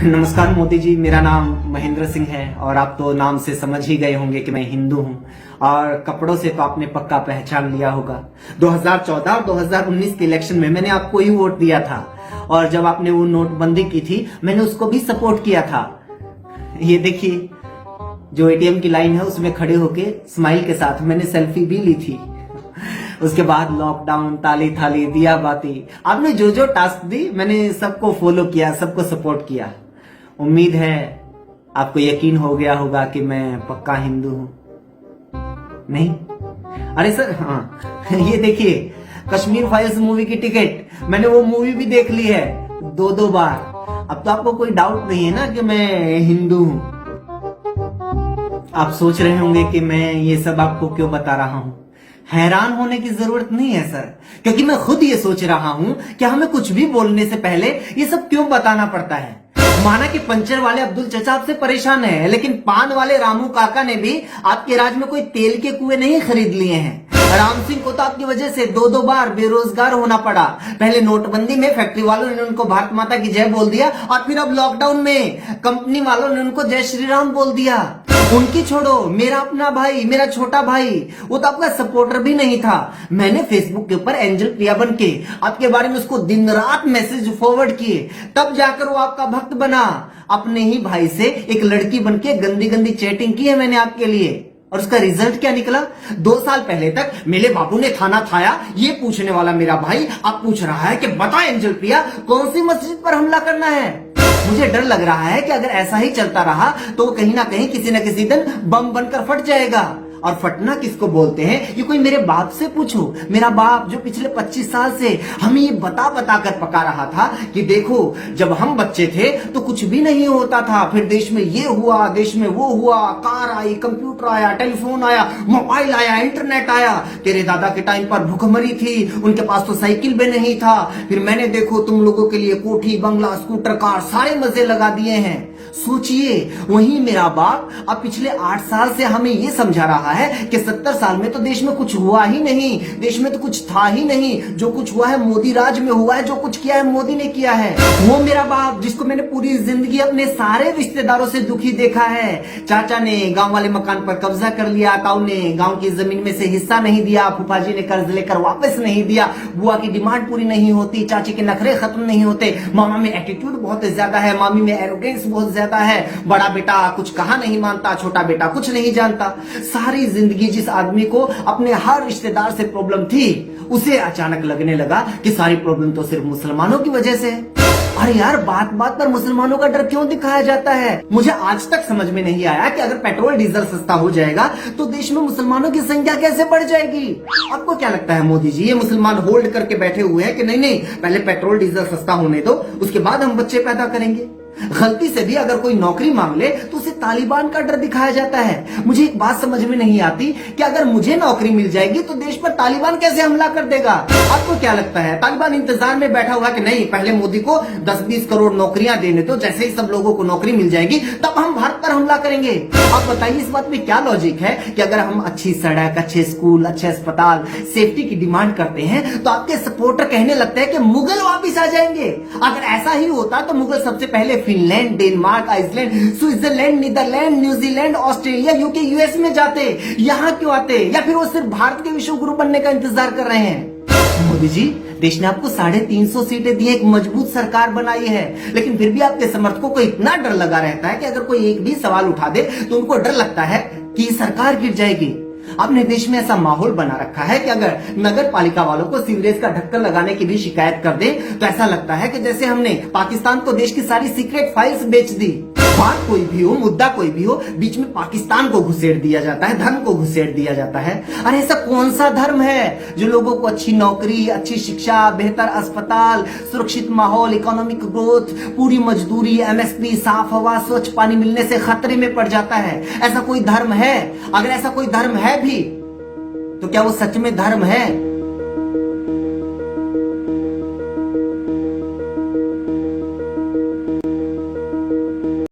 नमस्कार मोदी जी, मेरा नाम महेंद्र सिंह है और आप तो नाम से समझ ही गए होंगे कि मैं हिंदू हूं और कपड़ों से तो आपने पक्का पहचान लिया होगा। 2014 और 2019 के इलेक्शन में मैंने आपको ही वोट दिया था और जब आपने वो नोटबंदी की थी मैंने उसको भी सपोर्ट किया था। ये देखिए, जो एटीएम की लाइन है उसमें खड़े होके स्माइल के साथ मैंने सेल्फी भी ली थी। उसके बाद लॉकडाउन, ताली थाली, दिया बाती, आपने जो जो टास्क दी मैंने सबको फॉलो किया, सबको सपोर्ट किया। उम्मीद है आपको यकीन हो गया होगा कि मैं पक्का हिंदू हूं। नहीं? अरे सर, हाँ ये देखिए, कश्मीर फाइल्स मूवी की टिकट मैंने वो मूवी भी देख ली है 2-2 बार। अब तो आपको कोई डाउट नहीं है ना कि मैं हिंदू हूं। आप सोच रहे होंगे कि मैं ये सब आपको क्यों बता रहा हूं। हैरान होने की जरूरत नहीं है सर, क्योंकि मैं खुद ये सोच रहा हूं कि हमें कुछ भी बोलने से पहले ये सब क्यों बताना पड़ता है। माना कि पंचर वाले अब्दुल चचा आपसे परेशान है, लेकिन पान वाले रामू काका ने भी आपके राज्य में कोई तेल के कुएं नहीं खरीद लिए हैं। राम सिंह को तो आपकी वजह से 2-2 बार बेरोजगार होना पड़ा। पहले नोटबंदी में फैक्ट्री वालों ने उनको भारत माता की जय बोल दिया और फिर अब लॉकडाउन में कंपनी वालों ने उनको जय श्री राम बोल दिया। उनकी छोड़ो, मेरा अपना भाई, मेरा छोटा भाई, वो तो आपका सपोर्टर भी नहीं था। मैंने फेसबुक के ऊपर एंजल प्रिया बन के आपके बारे में उसको दिन रात मैसेज फॉरवर्ड किए, तब जाकर वो आपका भक्त बना। अपने ही भाई से एक लड़की बन के गंदी गंदी चैटिंग की है मैंने आपके लिए, और उसका रिजल्ट क्या निकला? 2 साल पहले तक मेरे बाबू ने थाना थाया ये पूछने वाला मेरा भाई अब पूछ रहा है कि बता एंजल प्रिया, कौन सी मस्जिद पर हमला करना है। मुझे डर लग रहा है कि अगर ऐसा ही चलता रहा तो वो कहीं ना कहीं किसी न किसी दिन बम बनकर फट जाएगा। और फटना किसको बोलते हैं ये कोई मेरे बाप से पूछो। मेरा बाप जो पिछले 25 साल से हमें ये बता बता कर पका रहा था कि देखो, जब हम बच्चे थे तो कुछ भी नहीं होता था, फिर देश में ये हुआ, देश में वो हुआ, कार आई, कंप्यूटर आया, टेलीफोन आया, मोबाइल आया, इंटरनेट आया। तेरे दादा के टाइम पर भूखमरी थी, उनके पास तो साइकिल भी नहीं था। फिर मैंने देखो तुम लोगों के लिए कोठी, बंगला, स्कूटर, कार, सारे मजे लगा दिए हैं। सोचिए, वहीं मेरा बाप अब पिछले 8 साल से हमें ये समझा रहा है कि 70 साल में तो देश में कुछ हुआ ही नहीं, देश में तो कुछ था ही नहीं, जो कुछ हुआ है मोदी राज में हुआ है, जो कुछ किया है मोदी ने किया है। वो मेरा बाप जिसको मैंने पूरी जिंदगी अपने सारे रिश्तेदारों से दुखी देखा है। चाचा ने गांव वाले मकान पर कब्जा कर लिया, ताऊ ने गांव की जमीन में से हिस्सा नहीं दिया, फूफा जी ने कर्ज लेकर वापस नहीं दिया, बुआ की डिमांड पूरी नहीं होती, चाची के नखरे खत्म नहीं होते, मामा में एटीट्यूड बहुत ज्यादा है, मामी में एरोगेंस बहुत ज्यादा है, बड़ा बेटा कुछ कहा नहीं मानता, छोटा बेटा कुछ नहीं जानता। सारी जिंदगी जिस आदमी को अपने हर रिश्तेदार से प्रॉब्लम थी, उसे अचानक लगने लगा कि सारी प्रॉब्लम तो सिर्फ मुसलमानों की वजह से। अरे यार, बात बात पर मुसलमानों का डर क्यों दिखाया जाता है? मुझे आज तक समझ में नहीं आया कि अगर पेट्रोल डीजल सस्ता हो जाएगा तो देश में मुसलमानों की संख्या कैसे बढ़ जाएगी। आपको क्या लगता है मोदी जी, ये मुसलमान होल्ड करके बैठे हुए हैं कि नहीं नहीं, पहले पेट्रोल डीजल सस्ता होने दो, उसके बाद हम बच्चे पैदा करेंगे। गलती से भी अगर कोई नौकरी मांग ले तो उसे तालिबान का डर दिखाया जाता है। मुझे एक बात समझ में नहीं आती कि अगर मुझे नौकरी मिल जाएगी तो देश पर तालिबान कैसे हमला कर देगा। आपको क्या लगता है तालिबान इंतजार में बैठा हुआ कि नहीं, पहले मोदी को 10-20 करोड़ नौकरियां देने दो, जैसे ही सब लोगों को नौकरी मिल जाएगी तब हम भारत पर हमला करेंगे। आप बताइए, इस बात में क्या लॉजिक है कि अगर हम अच्छी सड़क, अच्छे स्कूल, अच्छे अस्पताल, सेफ्टी की डिमांड करते हैं तो आपके सपोर्टर कहने लगते हैं कि मुगल वापिस आ जाएंगे। अगर ऐसा ही होता तो मुगल सबसे पहले Finland, Denmark, Iceland, Switzerland, Netherland, New Zealand, Australia, UK, US में जाते। यहाँ क्यों आते? या फिर वो सिर्फ भारत के विश्व गुरु बनने का इंतजार कर रहे हैं? मोदी जी, देश ने आपको 350 सीटें दी, एक मजबूत सरकार बनाई है, लेकिन फिर भी आपके समर्थकों को इतना डर लगा रहता है कि अगर कोई एक भी सवाल उठा दे तो उनको डर लगता है कि सरकार गिर जाएगी। आपने देश में ऐसा माहौल बना रखा है कि अगर नगर पालिका वालों को सीवरेज का ढक्कन लगाने की भी शिकायत कर दे तो ऐसा लगता है कि जैसे हमने पाकिस्तान को देश की सारी सीक्रेट फाइल्स बेच दी। बात कोई भी हो, मुद्दा कोई भी हो, बीच में पाकिस्तान को घुसेड़ दिया जाता है, धर्म को घुसेड़ दिया जाता है। अरे ऐसा कौन सा धर्म है जो लोगों को अच्छी नौकरी, अच्छी शिक्षा, बेहतर अस्पताल, सुरक्षित माहौल, इकोनॉमिक ग्रोथ, पूरी मजदूरी, एमएसपी, साफ हवा, स्वच्छ पानी मिलने से खतरे में पड़ जाता है? ऐसा कोई धर्म है? अगर ऐसा कोई धर्म है भी तो क्या वो सच में धर्म है?